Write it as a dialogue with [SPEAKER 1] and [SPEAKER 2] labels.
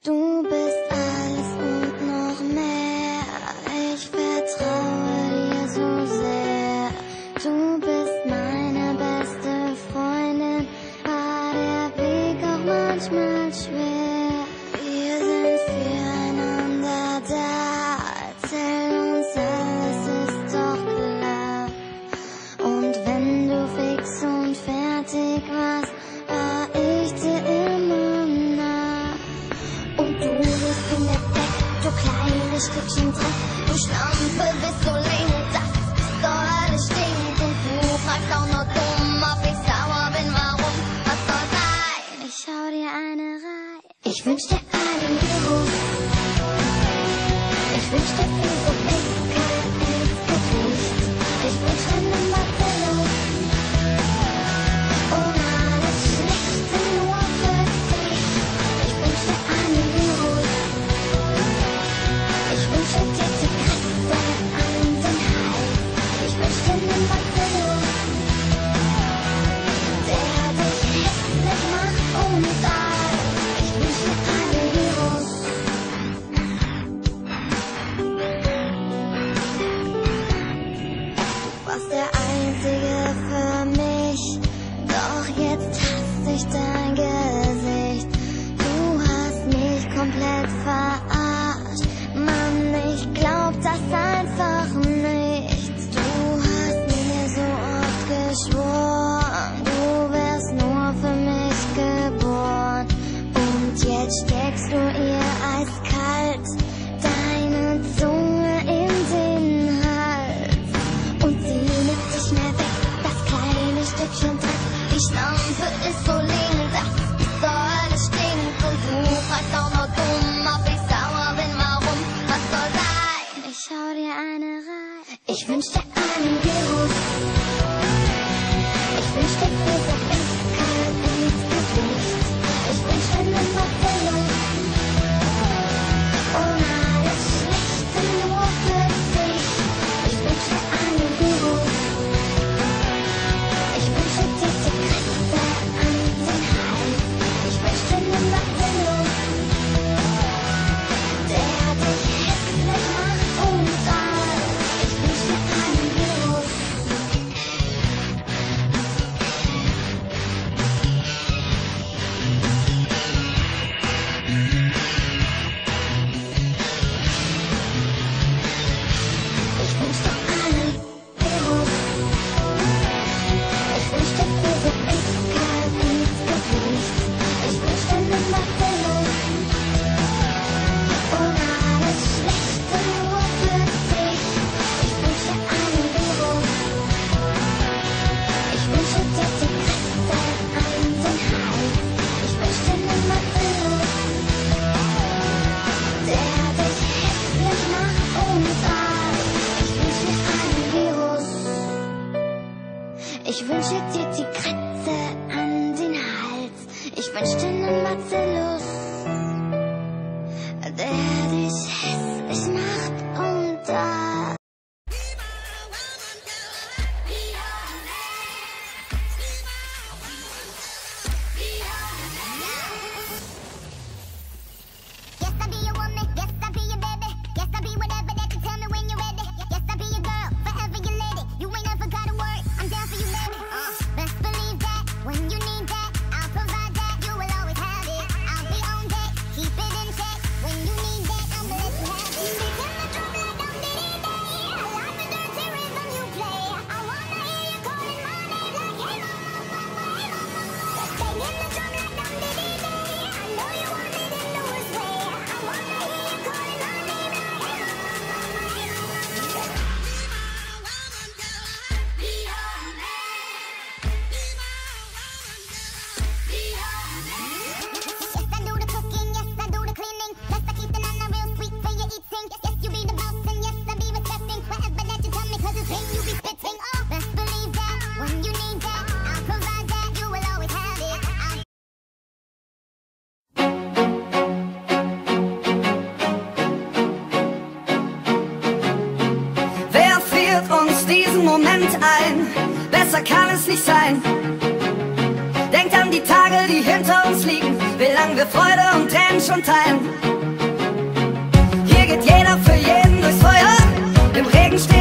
[SPEAKER 1] Du bist alles und noch mehr. Ich vertraue dir so sehr. Du bist meine beste Freundin. War der Weg auch manchmal schwer. Wir sind füreinander da. Erzähl uns alles, ist doch klar. Und wenn du fix und fertig warst, war ich dir immer nah. Und du bist in der Deck, du kleines Stückchen Dreck. Du Schlampe bist so link, das ist doch alles stinkt. Und du fragst auch noch dumm, ob ich sauer bin, warum, was soll sein? Ich schau dir eine rein. Ich wünsch dir einen Virus. Ich wünsch dir viel so ins Gesicht. Ich wünsch dir einen Bacillus. Und alles Schlechte nur für dich. Ich wünsch dir einen Virus. Ich wünsche dir die Kratze an den Hals. Ich wünsch dir einen Bacillus, der dich hässlich macht und alt. Ich wünsch dir einen Virus. Du warst der Einzige für mich, doch jetzt hasse ich dein Gesicht. Du hast mich komplett verarscht, Mann, ich glaub das einfach nicht. Du hast mir so oft geschworen, du wärst nur für mich geboren. Und jetzt steckst du ihr eiskalt deine Zunge in den Hals. Und sie nimmt dich mehr weg, das kleine Stückchen Dreck. Die Schlampe ist so link, das ist doch alles stinkt. Und du fragst auch noch dumm, ob ich sauer bin, warum, was soll sein? Ich schau dir eine rein. Ich wünsch dir einen Virus. Ich wünsch dir viel so eiskalt ins Gesicht. Ich wünsch dir einen Bacillus. Und alles Schlechte nur für dich. Ich wünsch dir einen Virus. Ich wünsche dir die Kratze an den Hals. Ich wünsch dir einen Bacillus, der dich hässlich macht und alt. Ich wünsch dir einen Virus. Ich wünsch dir einen Virus. Ich wünsch dir viel so eiskalt ins Gesicht. Ich wünsch dir einen Bacillus. Und alles Schlechte nur für dich. Ich wünsch dir einen Virus. Ich wünsche dir die Kratze an den Hals. Ich wünsch dir einen Bacillus, der dich hässlich macht und alt. Ich wünsch dir einen Virus. Ich wünsche dir die Kratze an den Hals. Ich wünsch dir einen Bacillus, der dich hässlich macht und alt.
[SPEAKER 2] Yes, I'll be your woman. Yes, I'll be your baby. Yes, I'll be whatever that you tell me when you're ready. Yes, I'll be your girl, forever your lady. You ain't never gotta worry, I'm down for you, baby. Best believe that when you need that, I'll provide that. You will always have it. I'll be on deck, keep it in check. When you need that, I'ma let you have it. Beat in the drum like I'm Diddy Day. I like the dirty rhythm you play. I wanna hear you calling my name like hey mama, hey mama. Bang in the drum like I'm Diddy Day. I know you want it in the worst way. I wanna hear you calling my name like hey mama, hey mama. Yes, I do the cooking, yes, I do the cleaning. Plus, I keep the nana real sweet for your eating. Yes, you be the boss, and yes, I be respecting whatever that you tell me, 'cause it's when you be spitting. Oh, best believe that when you need that, I'll provide that. You will always have it.
[SPEAKER 3] Wer friert uns diesen Moment ein? Besser kann es nicht sein. Denkt an an die Tage, die hinter uns liegen, wie lang wir Freude und Tränen schon teilen. Hier geht jeder für jeden durchs Feuer, im Regen steht